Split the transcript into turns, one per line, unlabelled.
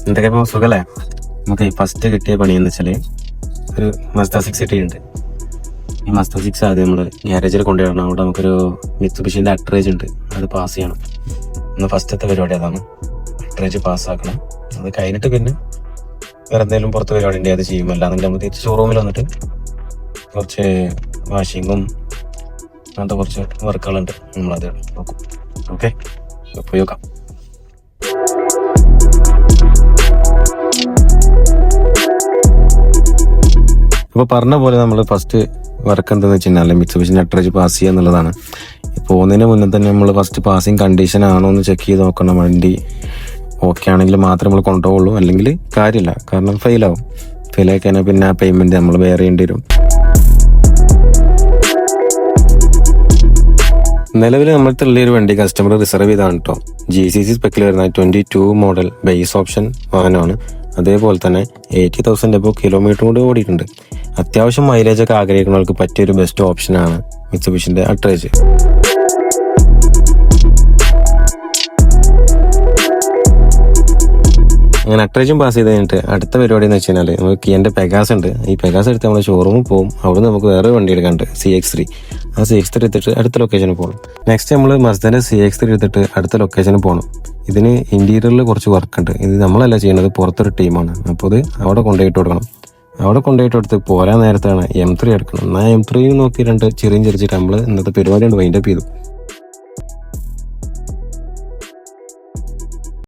എന്തൊക്കെ ഇപ്പോൾ സുഖല്ലേ? നമുക്ക് ഫസ്റ്റ് കിട്ടിയ പണിയെന്ന് വെച്ചാൽ ഒരു മസ്ത 680 ഉണ്ട്. ഈ മസ്ത 6 ആദ്യം നമ്മൾ ഗ്യാരേജിൽ കൊണ്ടുവരണം. അവിടെ നമുക്കൊരു മിത്സുബിഷിൻ്റെ അട്രേജ് ഉണ്ട്, അത് പാസ് ചെയ്യണം. ഇന്ന് ഫസ്റ്റത്തെ പരിപാടി അതാണ്, അട്രേജ് പാസ്സാക്കണം. അത് കഴിഞ്ഞിട്ട് പിന്നെ വേറെ എന്തെങ്കിലും പുറത്ത് പരിപാടി ഉണ്ടെങ്കിൽ അത് ചെയ്യും. അല്ലാന്നെങ്കിൽ നമ്മൾ തിരിച്ച് ഷോറൂമിൽ വന്നിട്ട് കുറച്ച് വാഷിങ്ങും അങ്ങനത്തെ കുറച്ച് വർക്കുകളുണ്ട്, നമ്മളത് നോക്കും. ഓക്കെ, പോയി നോക്കാം. ഇപ്പോൾ പറഞ്ഞ പോലെ നമ്മൾ ഫസ്റ്റ് വർക്ക് എന്താണെന്ന് വെച്ച് കഴിഞ്ഞാൽ മിത്സുബിഷി അട്രേജ് പാസ് ചെയ്യുക എന്നുള്ളതാണ്. പോകുന്നതിന് മുന്നേ തന്നെ നമ്മൾ ഫസ്റ്റ് പാസിങ് കണ്ടീഷൻ ആണോ എന്ന് ചെക്ക് ചെയ്ത് നോക്കണം. വണ്ടി ഓക്കെ ആണെങ്കിൽ മാത്രമേ നമ്മൾ കൊണ്ടുപോകുള്ളൂ, അല്ലെങ്കിൽ കാര്യമില്ല. കാരണം ഫെയിലാവും. ഫെയിലായി കഴിഞ്ഞാൽ പിന്നെ ആ പേയ്മെൻറ്റ് നമ്മൾ വേറെ ചെയ്യേണ്ടി വരും. നിലവിൽ നമ്മളത്തെ ഉള്ളൊരു വണ്ടി കസ്റ്റമർ റിസർവ് ചെയ്താണ് കേട്ടോ. GCC സ്പെക്കിൽ വരുന്ന 22 മോഡൽ ബേസ് ഓപ്ഷൻ വാഹനമാണ്. അതേപോലെ തന്നെ 80,000 എബോ കിലോമീറ്റർ കൂടി ഓടിയിട്ടുണ്ട്. അത്യാവശ്യം മൈലേജ് ഒക്കെ ആഗ്രഹിക്കുന്നവർക്ക് പറ്റിയൊരു ബെസ്റ്റ് ഓപ്ഷനാണ് മിത്സുബിഷിന്റെ അട്രേജ്. അങ്ങനെ അട്രേജും പാസ് ചെയ്ത് കഴിഞ്ഞിട്ട് അടുത്ത പരിപാടി എന്ന് വെച്ച് കഴിഞ്ഞാൽ നമുക്ക് കിയന്റെ പെഗാസ് ഉണ്ട്. ഈ പെഗാസ് എടുത്ത് നമ്മൾ ഷോറൂമിൽ പോകും. അവിടെ നമുക്ക് വേറെ വണ്ടി എടുക്കാണ്ട് CX-3. ആ CX-3 എടുത്തിട്ട് അടുത്ത ലൊക്കേഷനിൽ പോകണം. നെക്സ്റ്റ് നമ്മൾ മസ്തന്റെ CX-3 എടുത്തിട്ട് അടുത്ത ലൊക്കേഷനിൽ പോകണം. ഇതിന് ഇന്റീരിയറിൽ കുറച്ച് വർക്ക് ഉണ്ട്. ഇത് നമ്മളല്ല ചെയ്യുന്നത്, പുറത്തൊരു ടീമാണ്. അപ്പോൾ ഇത് അവിടെ കൊണ്ടുപോയിട്ട് കൊടുക്കണം. അവിടെ കൊണ്ടുപോയിട്ട് കൊടുത്ത് പോരാൻ നേരത്താണ് M3 എടുക്കണം. എന്നാൽ M3 നോക്കി രണ്ട് ചെറിയും ചിരിച്ചിട്ട് നമ്മൾ ഇന്നത്തെ പരിപാടി കൊണ്ട് വൈൻഡപ്പ് ചെയ്തു.